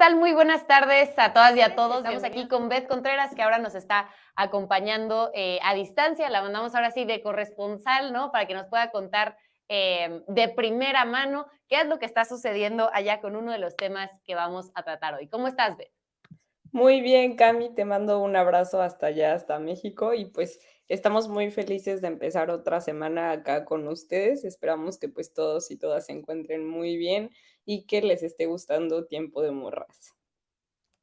tal? Muy buenas tardes a todas y a todos. Estamos aquí con Beth Contreras, que ahora nos está acompañando a distancia. La mandamos ahora sí de corresponsal, ¿no? Para que nos pueda contar de primera mano qué es lo que está sucediendo allá con uno de los temas que vamos a tratar hoy. ¿Cómo estás, Beth? Muy bien, Cami, te mando un abrazo hasta allá, hasta México, y pues estamos muy felices de empezar otra semana acá con ustedes. Esperamos que pues todos y todas se encuentren muy bien y que les esté gustando Tiempo de Morras.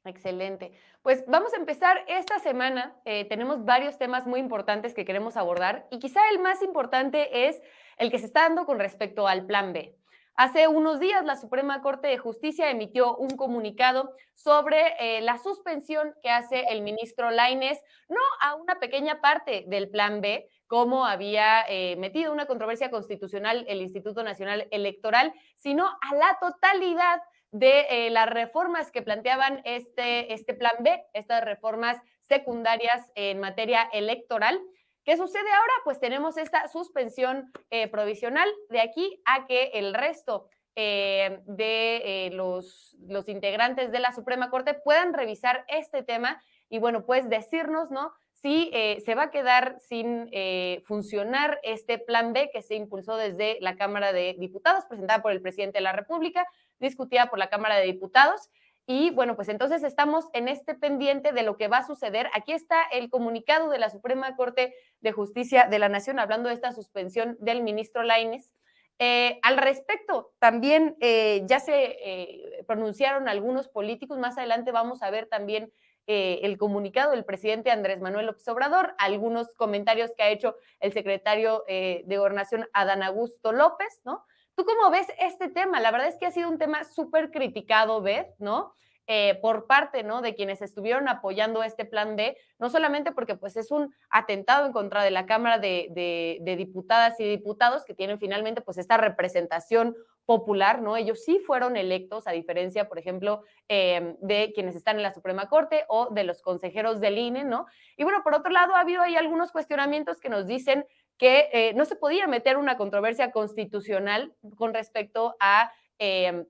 Excelente. Pues vamos a empezar esta semana. Tenemos varios temas muy importantes que queremos abordar y quizá el más importante es el que se está dando con respecto al Plan B. Hace unos días la Suprema Corte de Justicia emitió un comunicado sobre la suspensión que hace el ministro Lainez, no a una pequeña parte del Plan B, como había metido una controversia constitucional el Instituto Nacional Electoral, sino a la totalidad de las reformas que planteaban este plan B, estas reformas secundarias en materia electoral. ¿Qué sucede ahora? Pues tenemos esta suspensión provisional de aquí a que el resto de los integrantes de la Suprema Corte puedan revisar este tema y, bueno, pues decirnos, ¿no? Si se va a quedar sin funcionar este plan B que se impulsó desde la Cámara de Diputados, presentada por el presidente de la República, discutida por la Cámara de Diputados. Y bueno, pues entonces estamos en este pendiente de lo que va a suceder. Aquí está el comunicado de la Suprema Corte de Justicia de la Nación hablando de esta suspensión del ministro Lainez. Al respecto, también ya se pronunciaron algunos políticos. Más adelante vamos a ver también el comunicado del presidente Andrés Manuel López Obrador, algunos comentarios que ha hecho el secretario de Gobernación Adán Augusto López, ¿no? ¿Tú cómo ves este tema? La verdad es que ha sido un tema súper criticado, Beth, ¿no? Por parte, ¿no? De quienes estuvieron apoyando este plan B, no solamente porque pues es un atentado en contra de la Cámara de Diputadas y Diputados que tienen finalmente pues esta representación popular, ¿no? Ellos sí fueron electos, a diferencia, por ejemplo, de quienes están en la Suprema Corte o de los consejeros del INE, ¿no? Y bueno, por otro lado, ha habido ahí algunos cuestionamientos que nos dicen que no se podía meter una controversia constitucional con respecto a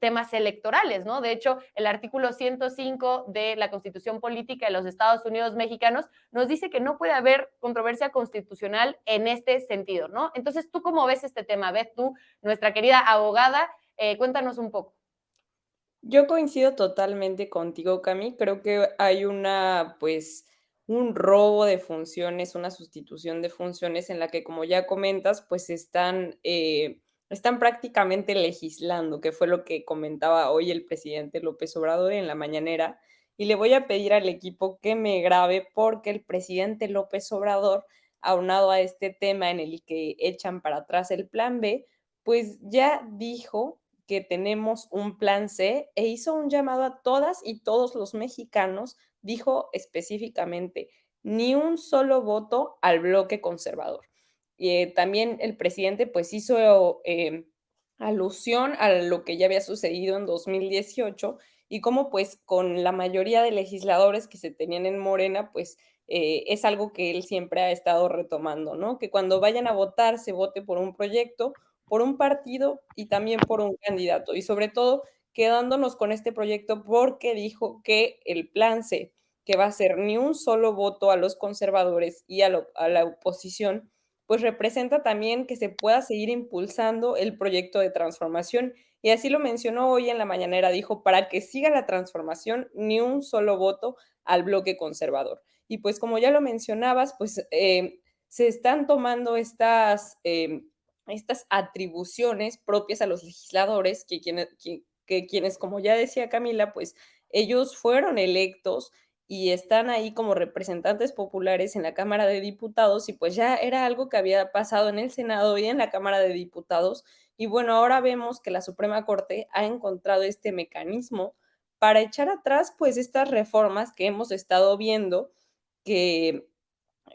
temas electorales, ¿no? De hecho, el artículo 105 de la Constitución Política de los Estados Unidos Mexicanos nos dice que no puede haber controversia constitucional en este sentido, ¿no? Entonces, ¿tú cómo ves este tema? Beth, tú, nuestra querida abogada, cuéntanos un poco. Yo coincido totalmente contigo, Cami. Creo que hay pues, un robo de funciones, una sustitución de funciones en la que, como ya comentas, pues están prácticamente legislando, que fue lo que comentaba hoy el presidente López Obrador en la mañanera. Y le voy a pedir al equipo que me grabe porque el presidente López Obrador, aunado a este tema en el que echan para atrás el plan B, pues ya dijo que tenemos un plan C e hizo un llamado a todas y todos los mexicanos, dijo específicamente, ni un solo voto al bloque conservador. También el presidente pues hizo alusión a lo que ya había sucedido en 2018 y cómo pues con la mayoría de legisladores que se tenían en Morena pues es algo que él siempre ha estado retomando, ¿no? Que cuando vayan a votar se vote por un proyecto, por un partido y también por un candidato. Y sobre todo, quedándonos con este proyecto porque dijo que el plan C, que va a ser ni un solo voto a los conservadores y a la oposición, pues representa también que se pueda seguir impulsando el proyecto de transformación. Y así lo mencionó hoy en la mañanera, dijo, para que siga la transformación, ni un solo voto al bloque conservador. Y pues como ya lo mencionabas, pues se están tomando estas atribuciones propias a los legisladores, que quienes, como ya decía Camila, pues ellos fueron electos y están ahí como representantes populares en la Cámara de Diputados y pues ya era algo que había pasado en el Senado y en la Cámara de Diputados. Y bueno, ahora vemos que la Suprema Corte ha encontrado este mecanismo para echar atrás pues estas reformas que hemos estado viendo que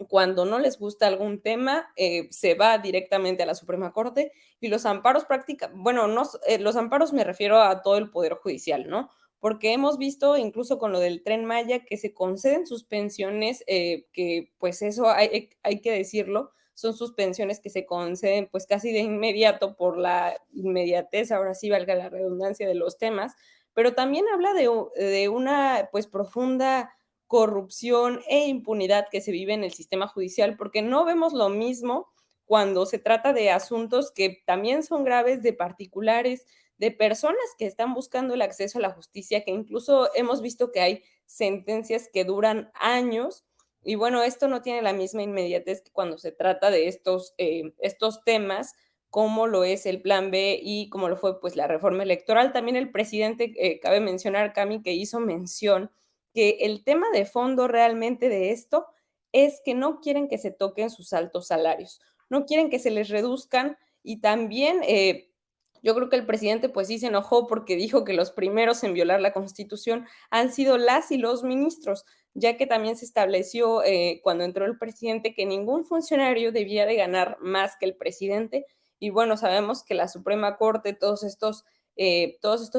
cuando no les gusta algún tema, se va directamente a la Suprema Corte y los amparos bueno, no, los amparos me refiero a todo el Poder Judicial, ¿no? Porque hemos visto incluso con lo del Tren Maya que se conceden suspensiones, que pues eso hay que decirlo, son suspensiones que se conceden pues casi de inmediato por la inmediatez, ahora sí valga la redundancia de los temas, pero también habla de una, pues, profunda corrupción e impunidad que se vive en el sistema judicial, porque no vemos lo mismo cuando se trata de asuntos que también son graves de particulares, de personas que están buscando el acceso a la justicia, que incluso hemos visto que hay sentencias que duran años. Y bueno, esto no tiene la misma inmediatez que cuando se trata de estos temas, como lo es el Plan B y como lo fue pues la reforma electoral. También el presidente, cabe mencionar, Cami, que hizo mención que el tema de fondo realmente de esto es que no quieren que se toquen sus altos salarios, no quieren que se les reduzcan y también yo creo que el presidente pues sí se enojó porque dijo que los primeros en violar la Constitución han sido las y los ministros, ya que también se estableció cuando entró el presidente que ningún funcionario debía de ganar más que el presidente. Y bueno, sabemos que la Suprema Corte, todos estos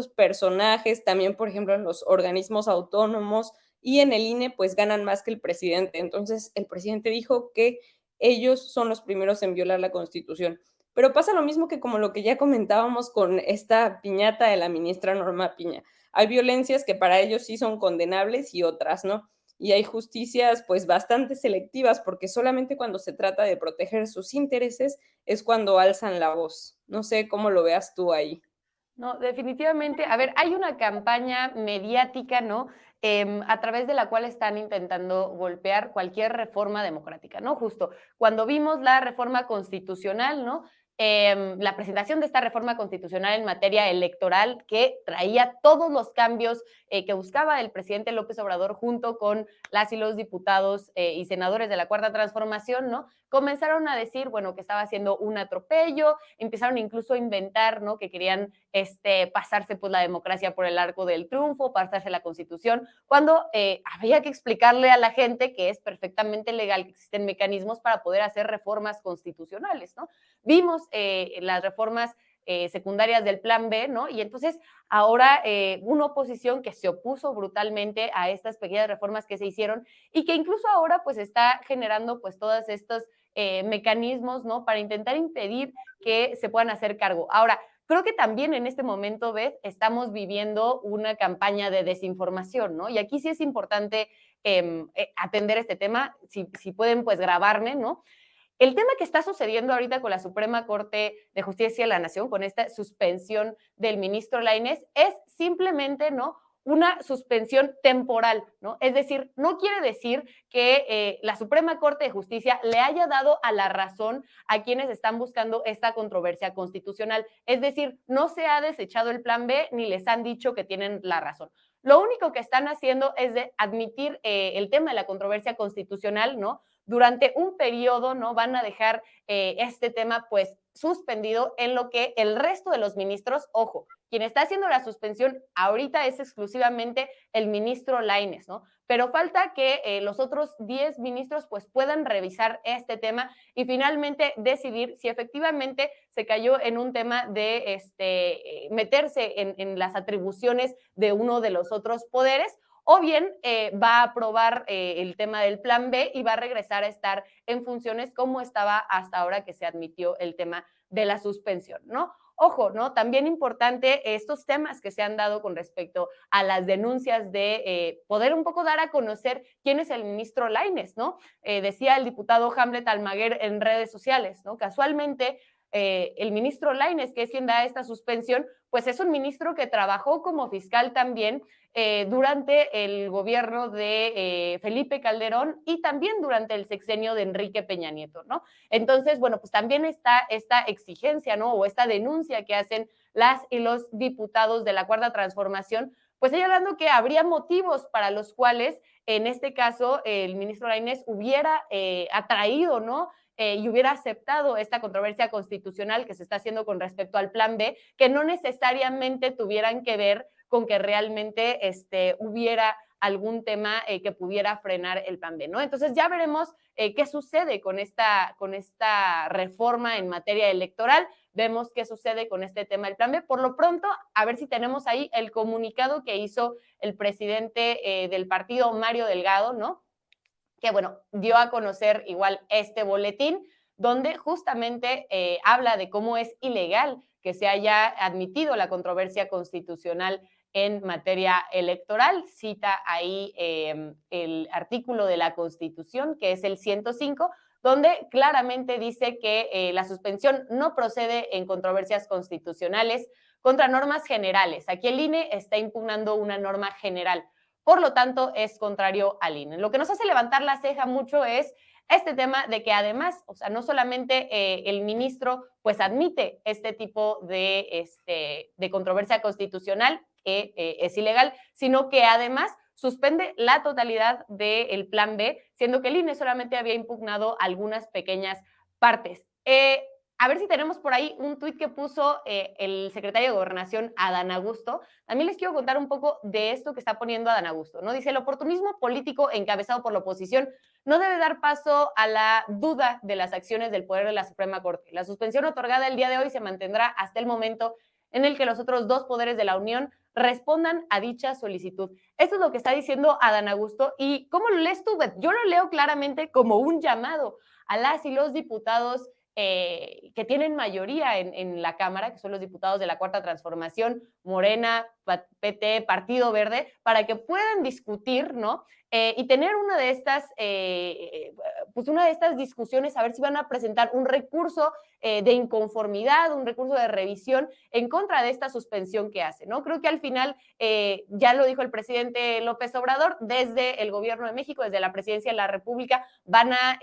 personajes, también por ejemplo en los organismos autónomos y en el INE, pues ganan más que el presidente. Entonces el presidente dijo que ellos son los primeros en violar la Constitución. Pero pasa lo mismo que como lo que ya comentábamos con esta piñata de la ministra Norma Piña. Hay violencias que para ellos sí son condenables y otras no. Y hay justicias pues bastante selectivas porque solamente cuando se trata de proteger sus intereses es cuando alzan la voz. No sé cómo lo veas tú ahí. No, definitivamente. A ver, hay una campaña mediática, ¿no? A través de la cual están intentando golpear cualquier reforma democrática, ¿no? Justo cuando vimos la reforma constitucional, ¿no? La presentación de esta reforma constitucional en materia electoral que traía todos los cambios que buscaba el presidente López Obrador junto con las y los diputados y senadores de la Cuarta Transformación, ¿no? Comenzaron a decir, bueno, que estaba haciendo un atropello, empezaron incluso a inventar, ¿no? Que querían pasarse pues la democracia por el arco del triunfo, pasarse la Constitución, cuando había que explicarle a la gente que es perfectamente legal, que existen mecanismos para poder hacer reformas constitucionales, ¿no? Vimos las reformas secundarias del Plan B, ¿no? Y entonces ahora una oposición que se opuso brutalmente a estas pequeñas reformas que se hicieron y que incluso ahora pues está generando pues todos estos mecanismos, ¿no? Para intentar impedir que se puedan hacer cargo. Ahora, creo que también en este momento, Beth, estamos viviendo una campaña de desinformación, ¿no? Y aquí sí es importante atender este tema, si pueden pues grabarme, ¿no? El tema que está sucediendo ahorita con la Suprema Corte de Justicia de la Nación, con esta suspensión del ministro Lainez, es simplemente, ¿no? Una suspensión temporal, ¿no? Es decir, no quiere decir que la Suprema Corte de Justicia le haya dado a la razón a quienes están buscando esta controversia constitucional. Es decir, no se ha desechado el plan B ni les han dicho que tienen la razón. Lo único que están haciendo es de admitir el tema de la controversia constitucional, ¿no? Durante un periodo, ¿no? Van a dejar este tema, pues, suspendido en lo que el resto de los ministros, ojo, quien está haciendo la suspensión ahorita es exclusivamente el ministro Lainez, ¿no? Pero falta que los otros 10 ministros pues puedan revisar este tema y finalmente decidir si efectivamente se cayó en un tema de meterse en las atribuciones de uno de los otros poderes o bien va a aprobar el tema del plan B y va a regresar a estar en funciones como estaba hasta ahora que se admitió el tema de la suspensión, ¿no? Ojo, ¿no? También importante estos temas que se han dado con respecto a las denuncias de poder un poco dar a conocer quién es el ministro Lainez, ¿no? Decía el diputado Hamlet Almaguer en redes sociales, ¿no? Casualmente, el ministro Lainez, que es quien da esta suspensión, pues es un ministro que trabajó como fiscal también durante el gobierno de Felipe Calderón y también durante el sexenio de Enrique Peña Nieto, ¿no? Entonces, bueno, pues también está esta exigencia, ¿no? O esta denuncia que hacen las y los diputados de la Cuarta Transformación, pues señalando que habría motivos para los cuales, en este caso, el ministro Lainez hubiera atraído, ¿no? Y hubiera aceptado esta controversia constitucional que se está haciendo con respecto al plan B, que no necesariamente tuvieran que ver con que realmente hubiera algún tema que pudiera frenar el plan B, ¿no? Entonces ya veremos qué sucede con esta reforma en materia electoral, vemos qué sucede con este tema del plan B. Por lo pronto, a ver si tenemos ahí el comunicado que hizo el presidente del partido, Mario Delgado, ¿no? Que, bueno, dio a conocer igual este boletín, donde justamente habla de cómo es ilegal que se haya admitido la controversia constitucional en materia electoral. Cita ahí el artículo de la Constitución, que es el 105, donde claramente dice que la suspensión no procede en controversias constitucionales contra normas generales. Aquí el INE está impugnando una norma general. Por lo tanto, es contrario al INE. Lo que nos hace levantar la ceja mucho es este tema de que además, o sea, no solamente el ministro pues admite este tipo de controversia constitucional que es ilegal, sino que además suspende la totalidad del plan B, siendo que el INE solamente había impugnado algunas pequeñas partes. A ver si tenemos por ahí un tuit que puso el secretario de Gobernación, Adán Augusto. También les quiero contar un poco de esto que está poniendo Adán Augusto, ¿no? Dice, el oportunismo político encabezado por la oposición no debe dar paso a la duda de las acciones del poder de la Suprema Corte. La suspensión otorgada el día de hoy se mantendrá hasta el momento en el que los otros dos poderes de la Unión respondan a dicha solicitud. Esto es lo que está diciendo Adán Augusto. ¿Y cómo lo lees tú, Beth? Yo lo leo claramente como un llamado a las y los diputados que tienen mayoría en la Cámara, que son los diputados de la Cuarta Transformación, Morena, PT, Partido Verde, para que puedan discutir, ¿no? Y tener pues una de estas discusiones, a ver si van a presentar un recurso de inconformidad, un recurso de revisión en contra de esta suspensión que hace, ¿no? Creo que al final, ya lo dijo el presidente López Obrador, desde el gobierno de México, desde la presidencia de la República, van a,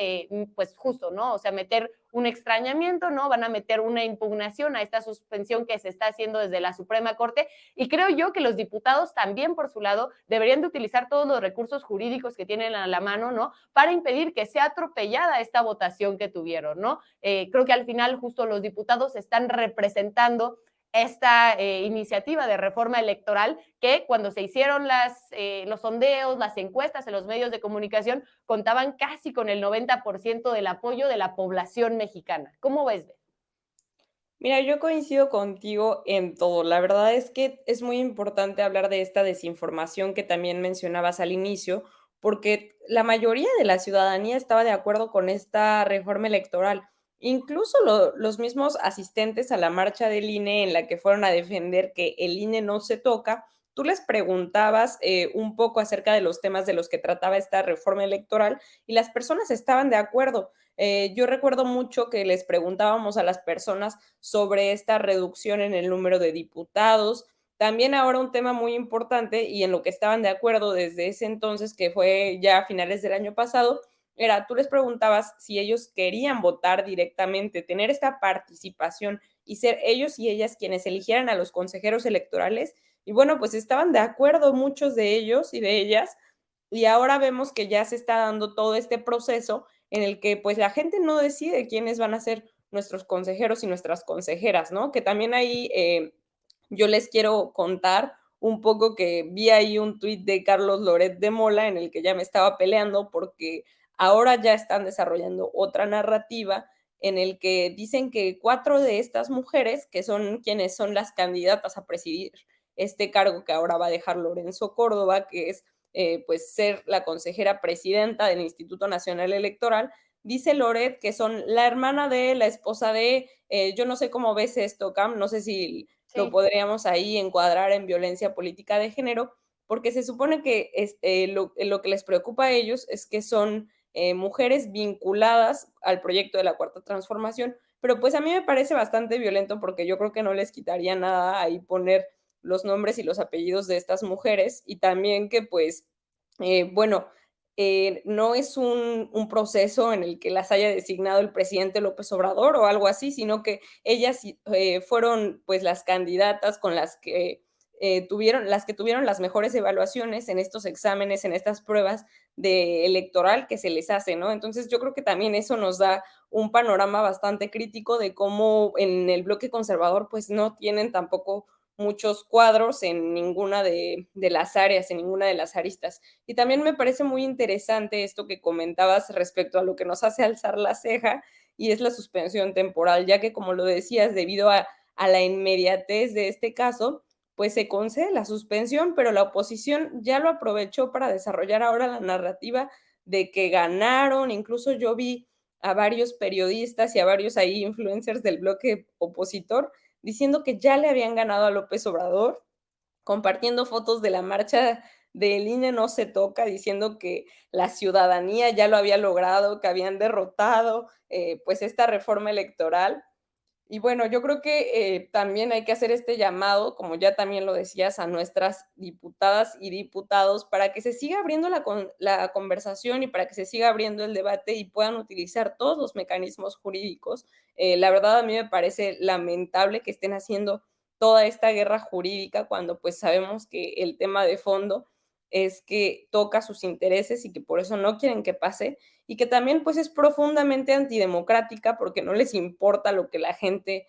pues justo, ¿no? O sea, meter un extrañamiento, ¿no? Van a meter una impugnación a esta suspensión que se está haciendo desde la Suprema Corte, y creo yo que los diputados también, por su lado, deberían de utilizar todos los recursos jurídicos que tienen a la mano, ¿no? Para impedir que sea atropellada esta votación que tuvieron, ¿no? Creo que al final justo los diputados están representando esta iniciativa de reforma electoral que cuando se hicieron los sondeos, las encuestas en los medios de comunicación, contaban casi con el 90% del apoyo de la población mexicana. ¿Cómo ves, Beth? Mira, yo coincido contigo en todo. La verdad es que es muy importante hablar de esta desinformación que también mencionabas al inicio, porque la mayoría de la ciudadanía estaba de acuerdo con esta reforma electoral. Incluso los mismos asistentes a la marcha del INE en la que fueron a defender que el INE no se toca, tú les preguntabas un poco acerca de los temas de los que trataba esta reforma electoral y las personas estaban de acuerdo. Yo recuerdo mucho que les preguntábamos a las personas sobre esta reducción en el número de diputados. También ahora un tema muy importante y en lo que estaban de acuerdo desde ese entonces, que fue ya a finales del año pasado, era, tú les preguntabas si ellos querían votar directamente, tener esta participación y ser ellos y ellas quienes eligieran a los consejeros electorales. Y bueno, pues estaban de acuerdo muchos de ellos y de ellas. Y ahora vemos que ya se está dando todo este proceso en el que pues la gente no decide quiénes van a ser nuestros consejeros y nuestras consejeras, ¿no? Que también ahí yo les quiero contar un poco que vi ahí un tuit de Carlos Loret de Mola en el que ya me estaba peleando porque ahora ya están desarrollando otra narrativa en el que dicen que 4 de estas mujeres, que son quienes son las candidatas a presidir este cargo que ahora va a dejar Lorenzo Córdoba, que es pues ser la consejera presidenta del Instituto Nacional Electoral, dice Loret que son la hermana de, la esposa de, yo no sé cómo ves esto, Cam, no sé si lo Sí. podríamos ahí encuadrar en violencia política de género, porque se supone que lo que les preocupa a ellos es que son mujeres vinculadas al proyecto de la Cuarta Transformación, pero pues a mí me parece bastante violento porque yo creo que no les quitaría nada ahí poner los nombres y los apellidos de estas mujeres y también que pues, bueno, no es un proceso en el que las haya designado el presidente López Obrador o algo así, sino que ellas fueron pues las candidatas con las que tuvieron las mejores evaluaciones en estos exámenes, en estas pruebas de electoral que se les hace, ¿no? Entonces yo creo que también eso nos da un panorama bastante crítico de cómo en el bloque conservador pues no tienen tampoco muchos cuadros en ninguna de las áreas, en ninguna de las aristas. Y también me parece muy interesante esto que comentabas respecto a lo que nos hace alzar la ceja y es la suspensión temporal, ya que como lo decías, debido a la inmediatez de este caso, pues se concede la suspensión, pero la oposición ya lo aprovechó para desarrollar ahora la narrativa de que ganaron. Incluso yo vi a varios periodistas y a varios ahí influencers del bloque opositor diciendo que ya le habían ganado a López Obrador compartiendo fotos de la marcha del INE no se toca, diciendo que la ciudadanía ya lo había logrado, que habían derrotado, pues, esta reforma electoral. Y bueno, yo creo que, también hay que hacer este llamado, como ya también lo decías, a nuestras diputadas y diputados para que se siga abriendo la conversación y para que se siga abriendo el debate y puedan utilizar todos los mecanismos jurídicos. La verdad, a mí me parece lamentable que estén haciendo toda esta guerra jurídica cuando, pues, sabemos que el tema de fondo es que toca sus intereses y que por eso no quieren que pase, y que también, pues, es profundamente antidemocrática, porque no les importa lo que la gente,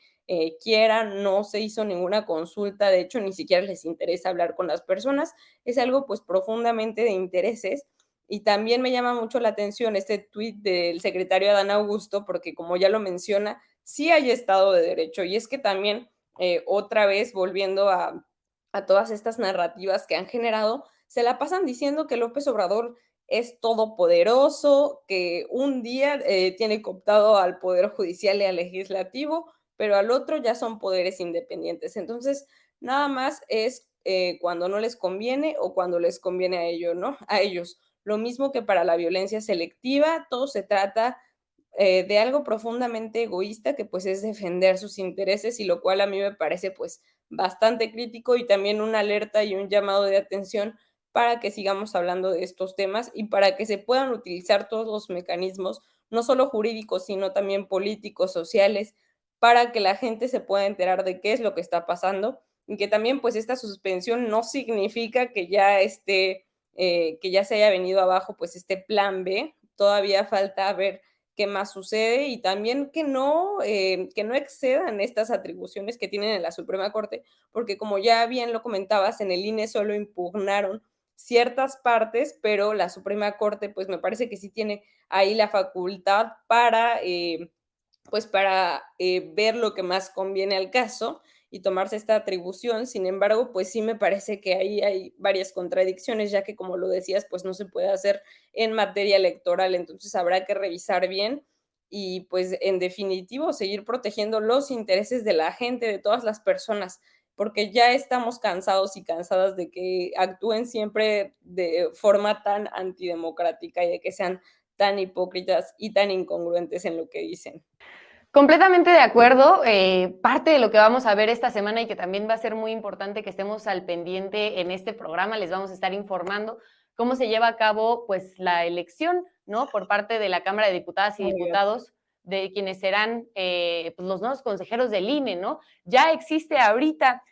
quiera, no se hizo ninguna consulta, de hecho, ni siquiera les interesa hablar con las personas, es algo, pues, profundamente de intereses. Y también me llama mucho la atención este tuit del secretario Adán Augusto, porque como ya lo menciona, sí hay Estado de Derecho, y es que también, otra vez volviendo a todas estas narrativas que han generado, se la pasan diciendo que López Obrador es todopoderoso, que un día tiene cooptado al Poder Judicial y al Legislativo, pero al otro ya son poderes independientes. Entonces, nada más es cuando no les conviene o cuando les conviene a ellos, ¿no? A ellos. Lo mismo que para la violencia selectiva, todo se trata de algo profundamente egoísta que pues es defender sus intereses y lo cual a mí me parece pues bastante crítico y también una alerta y un llamado de atención para que sigamos hablando de estos temas y para que se puedan utilizar todos los mecanismos, no solo jurídicos, sino también políticos, sociales, para que la gente se pueda enterar de qué es lo que está pasando y que también pues esta suspensión no significa que ya esté, que ya se haya venido abajo pues este plan B, todavía falta ver qué más sucede y también que no excedan estas atribuciones que tienen en la Suprema Corte, porque como ya bien lo comentabas, en el INE solo impugnaron ciertas partes, pero la Suprema Corte, pues me parece que sí tiene ahí la facultad para, pues para ver lo que más conviene al caso y tomarse esta atribución. Sin embargo, pues sí me parece que ahí hay varias contradicciones, ya que como lo decías, pues no se puede hacer en materia electoral, entonces habrá que revisar bien y pues en definitivo seguir protegiendo los intereses de la gente, de todas las personas, porque ya estamos cansados y cansadas de que actúen siempre de forma tan antidemocrática y de que sean tan hipócritas y tan incongruentes en lo que dicen. Completamente de acuerdo. Parte de lo que vamos a ver esta semana y que también va a ser muy importante que estemos al pendiente en este programa, les vamos a estar informando cómo se lleva a cabo pues la elección, ¿no? Por parte de la Cámara de Diputadas y Muy bien. Diputados de quienes serán pues, los nuevos consejeros del INE, ¿no? Ya existe ahorita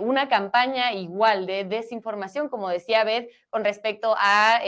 una campaña igual de desinformación, como decía Beth, con respecto a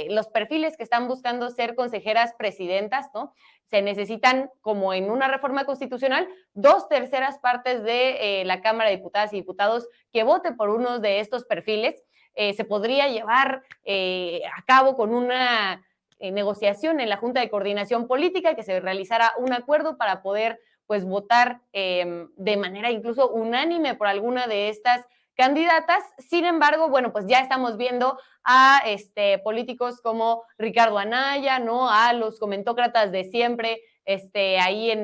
los perfiles que están buscando ser consejeras presidentas, ¿no? Se necesitan, como en una reforma constitucional, 2/3 partes de la Cámara de Diputadas y Diputados que vote por uno de estos perfiles. Se podría llevar a cabo con una negociación en la Junta de Coordinación Política, que se realizara un acuerdo para poder pues votar de manera incluso unánime por alguna de estas candidatas. Sin embargo, bueno, pues ya estamos viendo a políticos como Ricardo Anaya, ¿no? A los comentócratas de siempre, ahí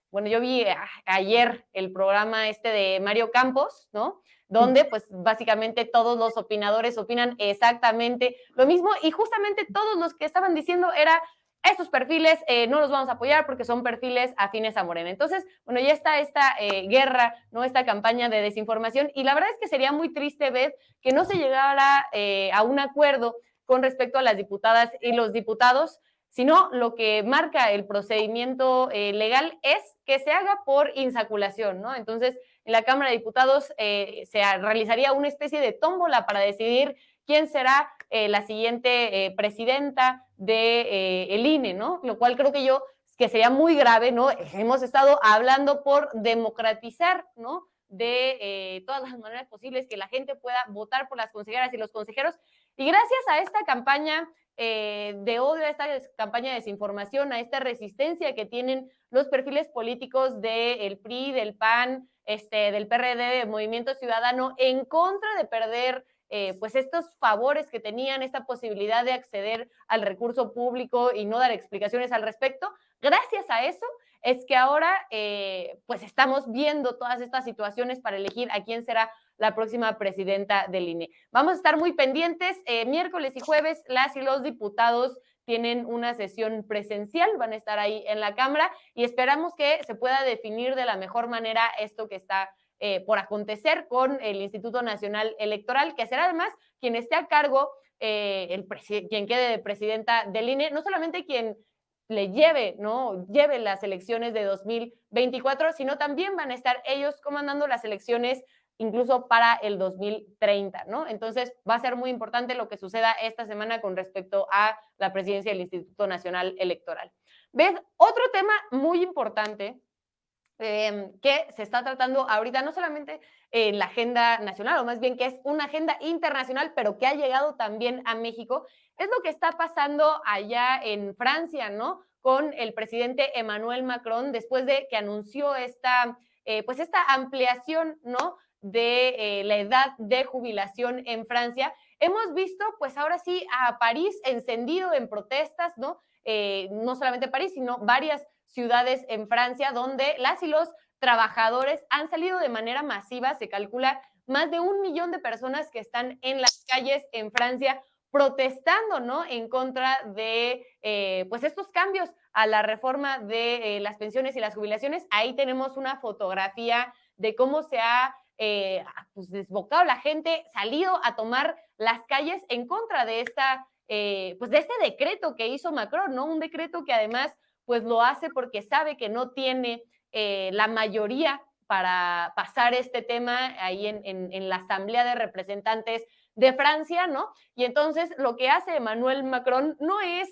bueno, yo vi ayer el programa de Mario Campos, ¿no? Donde pues básicamente todos los opinadores opinan exactamente lo mismo y justamente todos los que estaban diciendo era estos perfiles no los vamos a apoyar porque son perfiles afines a Morena. Entonces, bueno, ya está esta guerra, ¿no? Esta campaña de desinformación y la verdad es que sería muy triste ver que no se llegara a un acuerdo con respecto a las diputadas y los diputados, sino lo que marca el procedimiento legal es que se haga por insaculación, ¿no? Entonces, en la Cámara de Diputados se realizaría una especie de tómbola para decidir quién será la siguiente presidenta del INE, ¿no? Lo cual creo que yo que sería muy grave, ¿no? Hemos estado hablando por democratizar, ¿no? De todas las maneras posibles que la gente pueda votar por las consejeras y los consejeros. Y gracias a esta campaña de odio, a esta campaña de desinformación, a esta resistencia que tienen los perfiles políticos del PRI, del PAN, del PRD, del Movimiento Ciudadano, en contra de perder pues estos favores que tenían, esta posibilidad de acceder al recurso público y no dar explicaciones al respecto. Gracias a eso es que ahora pues estamos viendo todas estas situaciones para elegir a quién será la próxima presidenta del INE. Vamos a estar muy pendientes. Miércoles y jueves, las y los diputados tienen una sesión presencial, van a estar ahí en la Cámara y esperamos que se pueda definir de la mejor manera esto que está por acontecer con el Instituto Nacional Electoral, que será además quien esté a cargo, quien quede de presidenta del INE, no solamente quien le lleve, ¿no? Lleve las elecciones de 2024, sino también van a estar ellos comandando las elecciones incluso para el 2030, ¿no? Entonces va a ser muy importante lo que suceda esta semana con respecto a la presidencia del Instituto Nacional Electoral. ¿Ves? Otro tema muy importante que se está tratando ahorita, no solamente en la agenda nacional, o más bien que es una agenda internacional, pero que ha llegado también a México, es lo que está pasando allá en Francia, ¿no? Con el presidente Emmanuel Macron, después de que anunció pues esta ampliación, ¿no? De la edad de jubilación en Francia. Hemos visto, pues ahora sí, a París encendido en protestas, ¿no? No solamente París, sino varias ciudades en Francia donde las y los trabajadores han salido de manera masiva, se calcula más de 1 millón de personas que están en las calles en Francia protestando, ¿no? En contra de, pues, estos cambios a la reforma de las pensiones y las jubilaciones. Ahí tenemos una fotografía de cómo se ha pues, desbocado la gente, salido a tomar las calles en contra de pues de este decreto que hizo Macron, ¿no? Un decreto que además pues lo hace porque sabe que no tiene la mayoría para pasar este tema ahí en la Asamblea de Representantes de Francia, ¿no? Y entonces lo que hace Emmanuel Macron no es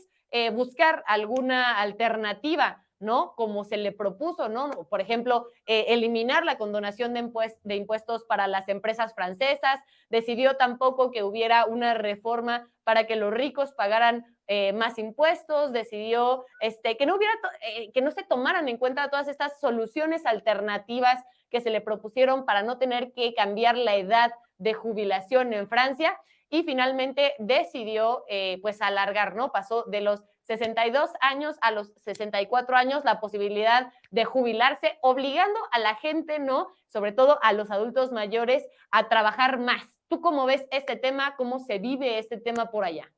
buscar alguna alternativa, ¿no? Como se le propuso, ¿no? Por ejemplo, eliminar la condonación de impuestos para las empresas francesas, decidió tampoco que hubiera una reforma para que los ricos pagaran más impuestos, decidió que no se tomaran en cuenta todas estas soluciones alternativas que se le propusieron para no tener que cambiar la edad de jubilación en Francia y finalmente decidió pues alargar, ¿no? Pasó de los 62 años a los 64 años la posibilidad de jubilarse, obligando a la gente, ¿no? Sobre todo a los adultos mayores, a trabajar más. ¿Tú cómo ves este tema? ¿Cómo se vive este tema por allá?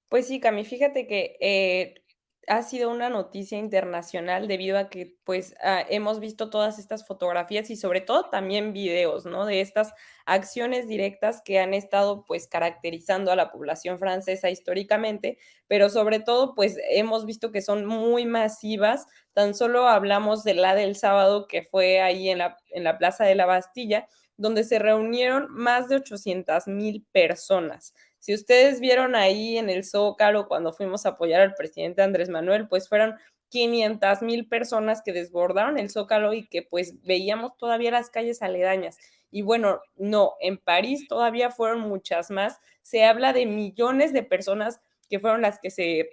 Pues sí, Cami, fíjate que, ha sido una noticia internacional debido a que, pues, hemos visto todas estas fotografías y sobre todo también videos, ¿no? De estas acciones directas que han estado, pues, caracterizando a la población francesa históricamente, pero sobre todo, pues, hemos visto que son muy masivas. Tan solo hablamos de la del sábado, que fue ahí en la plaza de la Bastilla, donde se reunieron más de 800,000 personas. Si ustedes vieron ahí en el Zócalo cuando fuimos a apoyar al presidente Andrés Manuel, pues fueron 500,000 personas que desbordaron el Zócalo y que pues veíamos todavía las calles aledañas. Y bueno, no, en París todavía fueron muchas más. Se habla de millones de personas que fueron las que se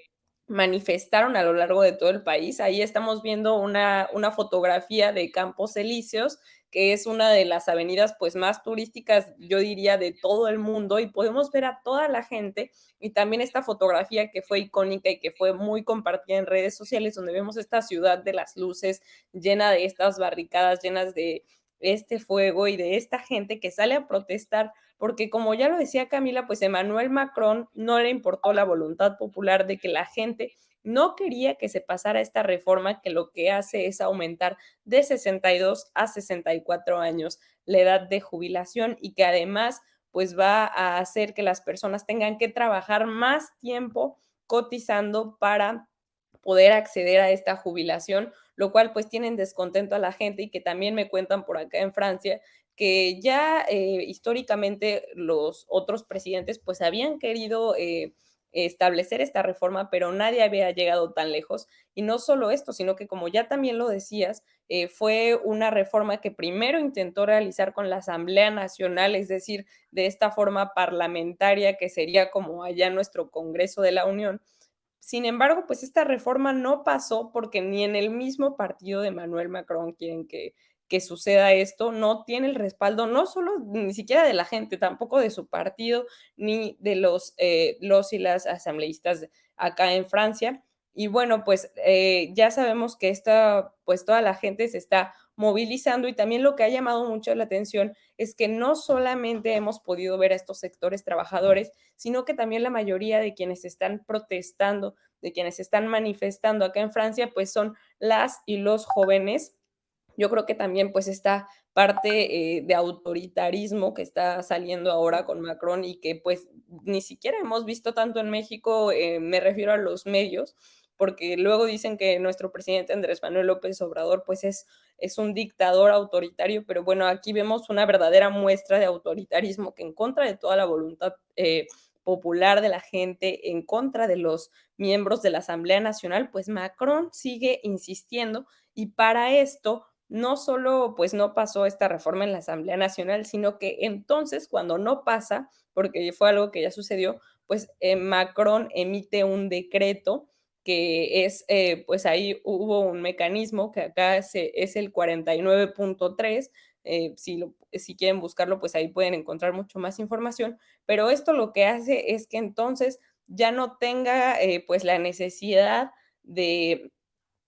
manifestaron a lo largo de todo el país. Ahí estamos viendo una fotografía de Campos Elíseos, que es una de las avenidas pues más turísticas, yo diría, de todo el mundo y podemos ver a toda la gente y también esta fotografía que fue icónica y que fue muy compartida en redes sociales donde vemos esta ciudad de las luces llena de estas barricadas, llenas de este fuego y de esta gente que sale a protestar porque como ya lo decía Camila, pues Emmanuel Macron no le importó la voluntad popular de que la gente no quería que se pasara esta reforma que lo que hace es aumentar de 62 a 64 años la edad de jubilación y que además pues va a hacer que las personas tengan que trabajar más tiempo cotizando para poder acceder a esta jubilación, lo cual pues tienen descontento a la gente y que también me cuentan por acá en Francia que ya históricamente los otros presidentes pues habían querido establecer esta reforma, pero nadie había llegado tan lejos. Y no solo esto, sino que como ya también lo decías, fue una reforma que primero intentó realizar con la Asamblea Nacional, es decir, de esta forma parlamentaria que sería como allá nuestro Congreso de la Unión. Sin embargo, pues esta reforma no pasó porque ni en el mismo partido de Emmanuel Macron quieren que suceda esto, no tiene el respaldo, no solo ni siquiera de la gente, tampoco de su partido, ni de los y las asambleístas acá en Francia. Y bueno, pues ya sabemos que esta, pues toda la gente se está movilizando. Y también lo que ha llamado mucho la atención es que no solamente hemos podido ver a estos sectores trabajadores, sino que también la mayoría de quienes están protestando, de quienes están manifestando acá en Francia, pues son las y los jóvenes. Yo creo que también pues esta parte de autoritarismo que está saliendo ahora con Macron y que pues ni siquiera hemos visto tanto en México, me refiero a los medios, porque luego dicen que nuestro presidente Andrés Manuel López Obrador pues es un dictador autoritario, pero bueno, aquí vemos una verdadera muestra de autoritarismo que en contra de toda la voluntad popular de la gente, en contra de los miembros de la Asamblea Nacional, pues Macron sigue insistiendo y para esto no solo pues no pasó esta reforma en la Asamblea Nacional, sino que entonces cuando no pasa, porque fue algo que ya sucedió, pues Macron emite un decreto que es, pues ahí hubo un mecanismo que acá es el 49.3, si quieren buscarlo, pues ahí pueden encontrar mucho más información, pero esto lo que hace es que entonces ya no tenga pues la necesidad de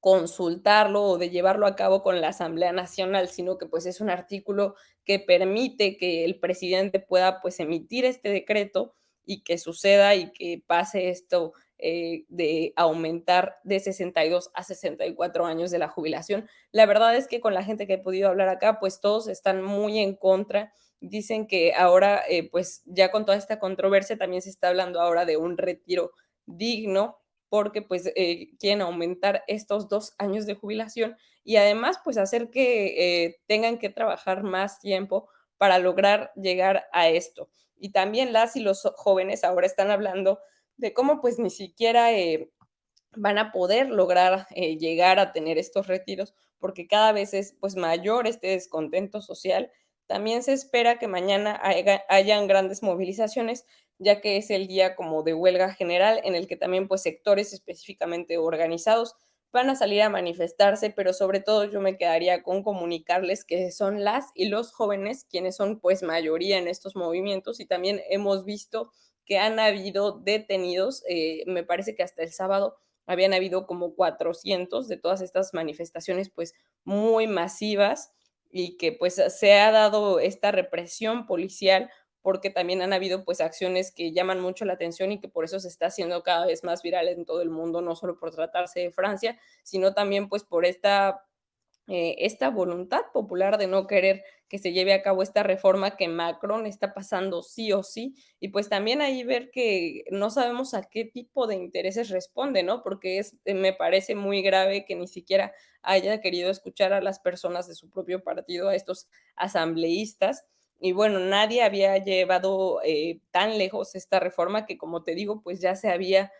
consultarlo o de llevarlo a cabo con la Asamblea Nacional, sino que pues es un artículo que permite que el presidente pueda pues emitir este decreto y que suceda y que pase esto de aumentar de 62 a 64 años de la jubilación. La verdad es que con la gente que he podido hablar acá, pues todos están muy en contra. Dicen que ahora, pues ya con toda esta controversia, también se está hablando ahora de un retiro digno, porque pues quieren aumentar estos 2 años de jubilación y además pues hacer que tengan que trabajar más tiempo para lograr llegar a esto. Y también las y los jóvenes ahora están hablando de cómo pues ni siquiera van a poder lograr llegar a tener estos retiros porque cada vez es pues mayor este descontento social. También se espera que mañana hayan grandes movilizaciones, ya que es el día como de huelga general en el que también pues sectores específicamente organizados van a salir a manifestarse, pero sobre todo yo me quedaría con comunicarles que son las y los jóvenes quienes son pues mayoría en estos movimientos y también hemos visto que han habido detenidos, me parece que hasta el sábado habían habido como 400 de todas estas manifestaciones pues muy masivas y que pues se ha dado esta represión policial porque también han habido pues acciones que llaman mucho la atención y que por eso se está haciendo cada vez más viral en todo el mundo, no solo por tratarse de Francia, sino también pues por esta voluntad popular de no querer que se lleve a cabo esta reforma que Macron está pasando sí o sí, y pues también ahí ver que no sabemos a qué tipo de intereses responde, ¿no? Porque me parece muy grave que ni siquiera haya querido escuchar a las personas de su propio partido, a estos asambleístas. Y bueno, nadie había llevado tan lejos esta reforma que, como te digo, pues ya se había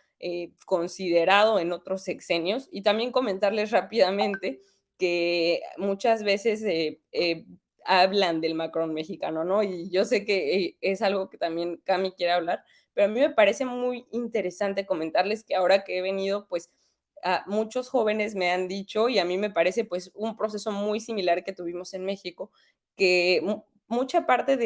considerado en otros sexenios. Y también comentarles rápidamente que muchas veces hablan del Macron mexicano, ¿no? Y yo sé que es algo que también Cami quiere hablar, pero a mí me parece muy interesante comentarles que ahora que he venido, pues muchos jóvenes me han dicho, y a mí me parece pues un proceso muy similar que tuvimos en México, que mucha parte